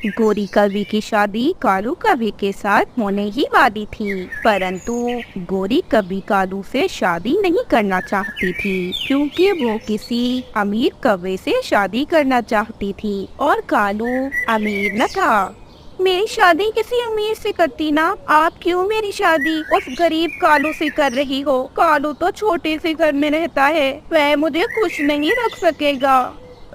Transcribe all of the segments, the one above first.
गोरी कवि की शादी कालू कवि के साथ होने ही वाली थी, परंतु गोरी कवि कालू से शादी नहीं करना चाहती थी क्योंकि वो किसी अमीर कवि से शादी करना चाहती थी और कालू अमीर न था। मेरी शादी किसी अमीर से करती ना, आप क्यों मेरी शादी उस गरीब कालू से कर रही हो? कालू तो छोटे से घर में रहता है, वह मुझे खुश नहीं रख सकेगा।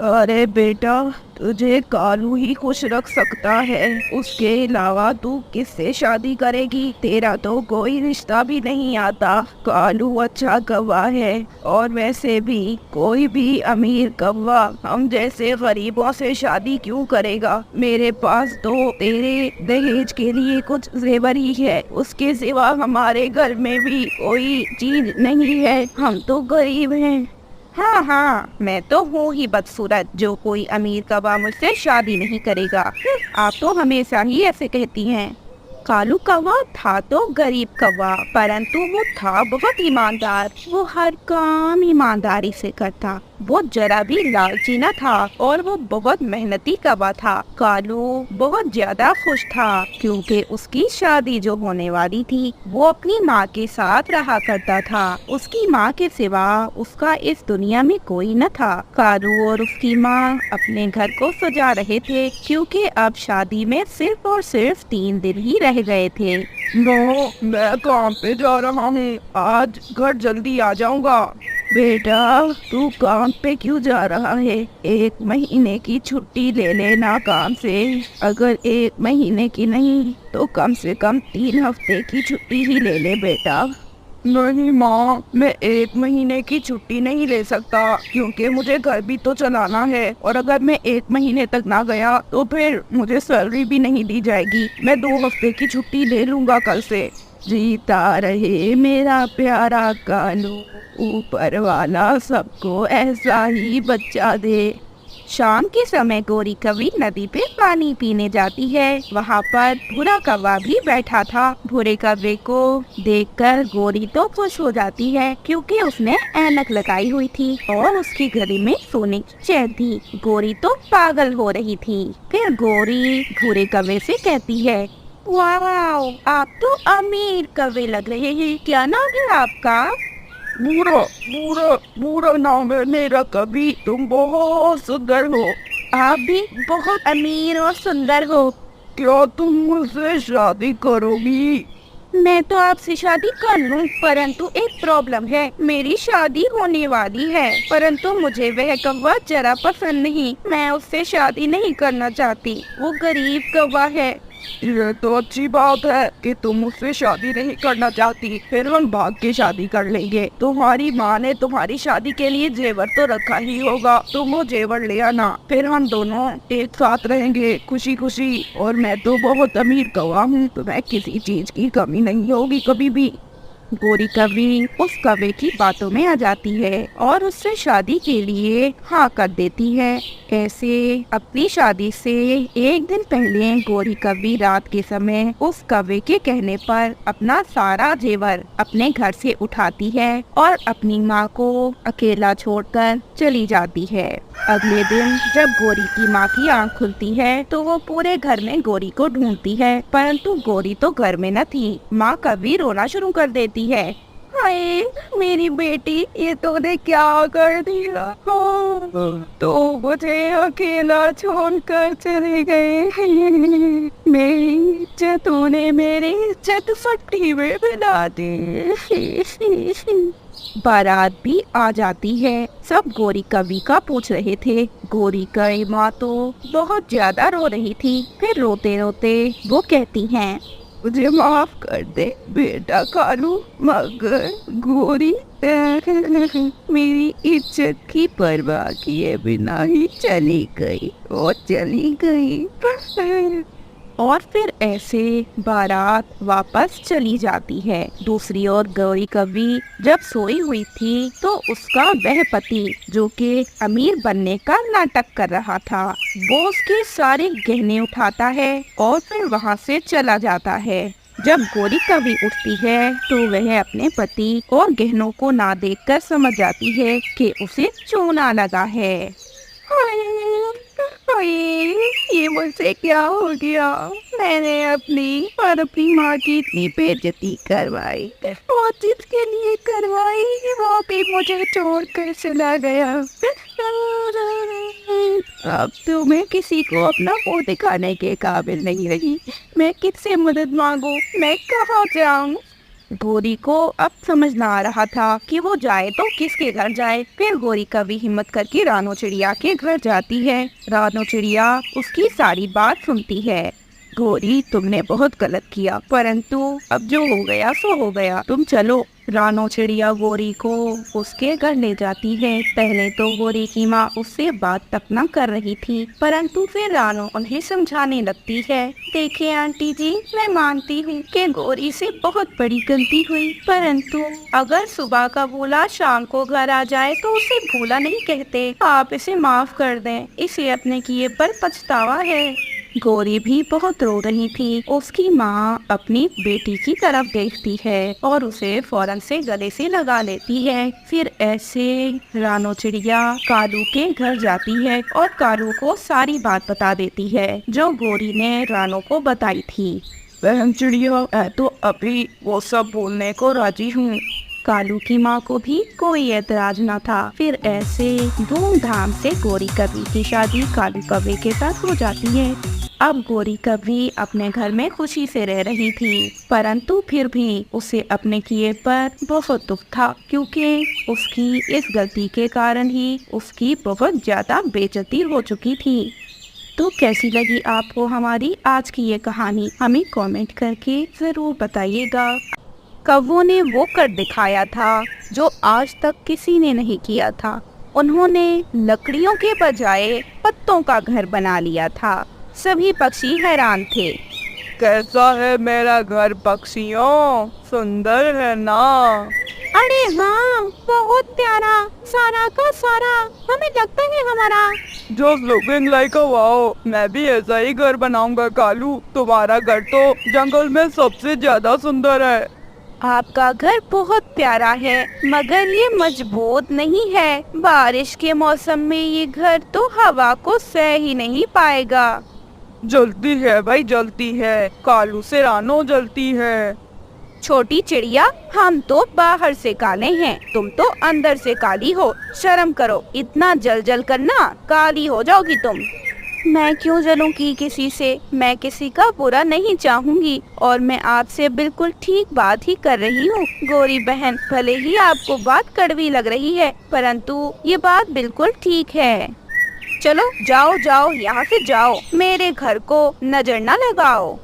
अरे बेटा, तुझे कालू ही खुश रख सकता है, उसके अलावा तू किससे शादी करेगी? तेरा तो कोई रिश्ता भी नहीं आता। कालू अच्छा कौवा है और वैसे भी कोई भी अमीर कौवा हम जैसे गरीबों से शादी क्यों करेगा? मेरे पास तो तेरे दहेज के लिए कुछ जेवर ही है, उसके सिवा हमारे घर में भी कोई चीज नहीं है, हम तो गरीब हैं। हाँ हाँ, मैं तो हूँ ही बदसूरत जो कोई अमीर कौवा मुझसे शादी नहीं करेगा। आप तो हमेशा ही ऐसे कहती हैं। कालू कौवा था तो गरीब कौवा, परंतु वो था बहुत ईमानदार। वो हर काम ईमानदारी से करता, वो जरा भी लालची न था और वो बहुत मेहनती कौवा था। कालू बहुत ज्यादा खुश था क्योंकि उसकी शादी जो होने वाली थी वो अपनी माँ के साथ रहा करता था। उसकी माँ के सिवा उसका इस दुनिया में कोई न था। कालू और उसकी माँ अपने घर को सजा रहे थे क्योंकि अब शादी में सिर्फ और सिर्फ 3 दिन ही रह गए थे। मैं काम पे जा रहा हूँ, आज घर जल्दी आ जाऊंगा। बेटा, तू काम पे क्यों जा रहा है? 1 महीने की छुट्टी ले लेना काम से। अगर 1 महीने की नहीं तो कम से कम 3 हफ्ते की छुट्टी ही ले ले बेटा। नहीं माँ, मैं 1 महीने की छुट्टी नहीं ले सकता क्योंकि मुझे घर भी तो चलाना है और अगर मैं 1 महीने तक ना गया तो फिर मुझे सैलरी भी नहीं दी जाएगी। मैं 2 हफ्ते की छुट्टी ले लूंगा कल से। जीता रहे मेरा प्यारा कालू, ऊपर वाला सबको ऐसा ही बच्चा दे। शाम के समय गोरी कवि नदी पे पानी पीने जाती है। वहाँ पर भूरा कौवा भी बैठा था। भूरे कौवे को देखकर गोरी तो खुश हो जाती है क्योंकि उसने ऐनक लगाई हुई थी और उसकी घड़ी में सोने की चैन थी। गोरी तो पागल हो रही थी। फिर गोरी भूरे कौवे से कहती है, वाह, आप तो अमीर कौवे लग रहे हैं, क्या नाम है आपका? बूढ़ा बूढ़ा बूढ़ा नाम है मेरा कवि, तुम बहुत सुंदर हो। आप भी बहुत अमीर और सुंदर हो। क्या तुम मुझसे शादी करोगी? मैं तो आपसे शादी कर लूं, परंतु एक प्रॉब्लम है। मेरी शादी होने वाली है, परंतु मुझे वह कौवा जरा पसंद नहीं। मैं उससे शादी नहीं करना चाहती, वो गरीब कौवा है। ये तो अच्छी बात है कि तुम उससे शादी नहीं करना चाहती, फिर हम भाग के शादी कर लेंगे। तुम्हारी माँ ने तुम्हारी शादी के लिए जेवर तो रखा ही होगा, तुम वो जेवर ले आना, फिर हम दोनों एक साथ रहेंगे खुशी खुशी। और मैं तो बहुत अमीर कौवा हूँ, तो मैं किसी चीज की कमी नहीं होगी कभी भी। गोरी कवि उस कौवे की बातों में आ जाती है और उससे शादी के लिए हाँ कर देती है। ऐसे अपनी शादी से 1 दिन पहले गोरी कवि रात के समय उस कौवे के कहने पर अपना सारा जेवर अपने घर से उठाती है और अपनी माँ को अकेला छोड़कर चली जाती है। अगले दिन जब गोरी की माँ की आँख खुलती है तो वो पूरे घर में गोरी को ढूंढती है, परंतु गोरी तो घर में न थी। माँ कवि रोना शुरू कर देती है, हाय मेरी बेटी, ये तूने क्या कर दिया? तो मुझे अकेला छोड़कर चले गए। मेरी इज्जत तूने मेरी इज्जत फट्टी में मिला दी। बारात भी आ जाती है। सब गोरी कवि का पूछ रहे थे। गोरी की माँ तो बहुत ज्यादा रो रही थी। फिर रोते रोते वो कहती हैं, मुझे माफ कर दे बेटा कालू, मगर गोरी मेरी इज्जत की परवाह किए बिना ही चली गई और चली गई। और फिर ऐसे बारात वापस चली जाती है। दूसरी ओर गौरी कवि जब सोई हुई थी तो उसका वह पति जो कि अमीर बनने का नाटक कर रहा था, वो उसके सारे गहने उठाता है और फिर वहाँ से चला जाता है। जब गौरी कवि उठती है तो वह अपने पति और गहनों को ना देखकर समझ जाती है कि उसे चूना लगा है। हाय, ये मुझसे क्या हो गया? मैंने अपनी माँ की इतनी बेइज्जती करवाई और जिसके लिए करवाई वो भी मुझे छोड़कर चला गया। अब तो मैं किसी को अपना मुंह दिखाने के काबिल नहीं रही। मैं किससे मदद मांगू? मैं कहाँ जाऊँ? गोरी को अब समझ ना आ रहा था कि वो जाए तो किसके घर जाए। फिर गोरी कभी हिम्मत करके रानो चिड़िया के घर जाती है। रानो चिड़िया उसकी सारी बात सुनती है। गोरी, तुमने बहुत गलत किया, परंतु अब जो हो गया सो हो गया। तुम चलो। रानो चिड़िया गोरी को उसके घर ले जाती है। पहले तो गोरी की माँ उससे बात तक न कर रही थी, परंतु फिर रानो उन्हें समझाने लगती है। देखिए आंटी जी, मैं मानती हूँ कि गोरी से बहुत बड़ी गलती हुई, परंतु अगर सुबह का बोला शाम को घर आ जाए तो उसे भूला नहीं कहते। आप इसे माफ कर दें, इसे अपने किए पर पछतावा है। गोरी भी बहुत रो रही थी। उसकी माँ अपनी बेटी की तरफ देखती है और उसे फौरन से गले से लगा लेती है। फिर ऐसे रानो चिड़िया कालू के घर जाती है और कालू को सारी बात बता देती है जो गोरी ने रानो को बताई थी। बहन चिड़िया, मैं तो अभी वो सब बोलने को राजी हूँ। कालू की माँ को भी कोई एतराज न था। फिर ऐसे धूमधाम से गोरी कभी की शादी कालू कौवे के साथ हो जाती है। अब गोरी कभी अपने घर में खुशी से रह रही थी, परंतु फिर भी उसे अपने किए पर बहुत दुख था, क्योंकि उसकी इस गलती के कारण ही उसकी बहुत ज्यादा बेइज्जती हो चुकी थी। तो कैसी लगी आपको हमारी आज की ये कहानी? हमें कमेंट करके जरूर बताइएगा। कौवों ने वो कर दिखाया था जो आज तक किसी ने नहीं किया था। उन्होंने लकड़ियों के बजाय पत्तों का घर बना लिया था। सभी पक्षी हैरान थे। कैसा है मेरा घर पक्षियों? सुंदर है ना? अरे हाँ, बहुत प्यारा, सारा का सारा हमें लगता है हमारा। Just looking like a wow। मैं भी ऐसा ही घर बनाऊंगा कालू। तुम्हारा घर तो जंगल में सबसे ज्यादा सुंदर है। आपका घर बहुत प्यारा है, मगर ये मजबूत नहीं है। बारिश के मौसम में ये घर तो हवा को सह ही नहीं पाएगा। जलती है भाई, जलती है। कालू से रानो जलती है। छोटी चिड़िया, हम तो बाहर से काले हैं, तुम तो अंदर से काली हो। शर्म करो, इतना जल जल कर ना काली हो जाओगी तुम। मैं क्यों जलूंगी किसी से? मैं किसी का बुरा नहीं चाहूंगी और मैं आपसे बिल्कुल ठीक बात ही कर रही हूँ। गोरी बहन, भले ही आपको बात कड़वी लग रही है, परंतु ये बात बिल्कुल ठीक है। चलो जाओ जाओ, यहाँ से जाओ, मेरे घर को नजर न लगाओ।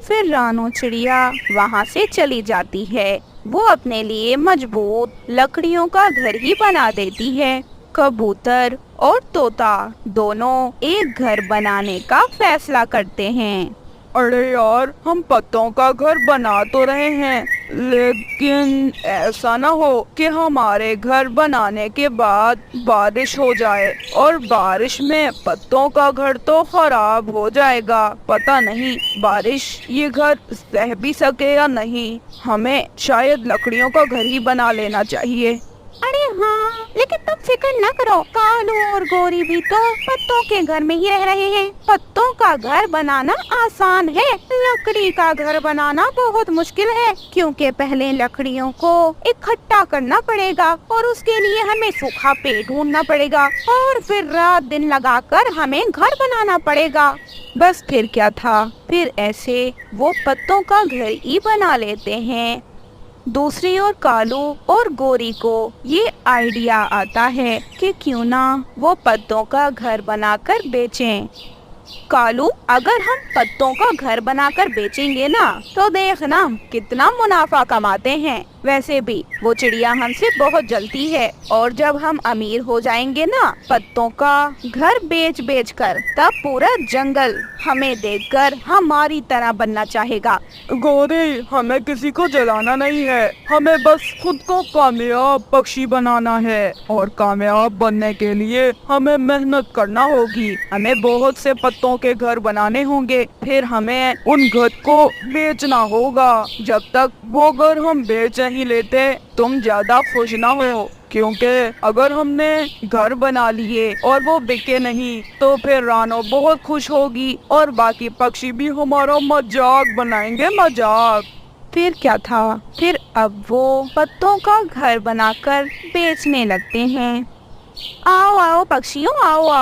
फिर रानो चिड़िया वहाँ से चली जाती है। वो अपने लिए मजबूत लकड़ियों का घर ही बना देती है। कबूतर और तोता दोनों एक घर बनाने का फैसला करते हैं। अरे यार, हम पत्तों का घर बना तो रहे हैं, लेकिन ऐसा ना हो कि हमारे घर बनाने के बाद बारिश हो जाए और बारिश में पत्तों का घर तो खराब हो जाएगा। पता नहीं बारिश ये घर सह भी सके या नहीं। हमें शायद लकड़ियों का घर ही बना लेना चाहिए। अरे हाँ, लेकिन तुम फिक्र न करो, कालू और गोरी भी तो पत्तों के घर में ही रह रहे हैं। पत्तों का घर बनाना आसान है, लकड़ी का घर बनाना बहुत मुश्किल है, क्योंकि पहले लकड़ियों को इकट्ठा करना पड़ेगा और उसके लिए हमें सूखा पेड़ ढूंढना पड़ेगा और फिर रात दिन लगाकर हमें घर बनाना पड़ेगा। बस फिर क्या था, फिर ऐसे वो पत्तों का घर ही बना लेते हैं। दूसरी ओर कालू और गोरी को ये आइडिया आता है कि क्यों ना वो पत्तों का घर बनाकर बेचें। कालू, अगर हम पत्तों का घर बनाकर बेचेंगे ना तो देखना कितना मुनाफा कमाते हैं। वैसे भी वो चिड़िया हमसे बहुत जलती है और जब हम अमीर हो जाएंगे ना पत्तों का घर बेच बेच कर, तब पूरा जंगल हमें देखकर हमारी तरह बनना चाहेगा। गोरी, हमें किसी को जलाना नहीं है, हमें बस खुद को कामयाब पक्षी बनाना है और कामयाब बनने के लिए हमें मेहनत करना होगी। हमें बहुत से पत्तों के घर बनाने होंगे, फिर हमें उन घर को बेचना होगा। जब तक वो घर हम बेच नहीं लेते तुम ज्यादा खुश ना हो। क्योंकि अगर हमने घर बना लिए और वो बिके नहीं तो फिर रानो बहुत खुश होगी और बाकी पक्षी भी हमारा मजाक बनाएंगे, मजाक। फिर क्या था, फिर अब वो पत्तों का घर बनाकर बेचने लगते हैं। आओ आओ पक्षियों, आओ आओ।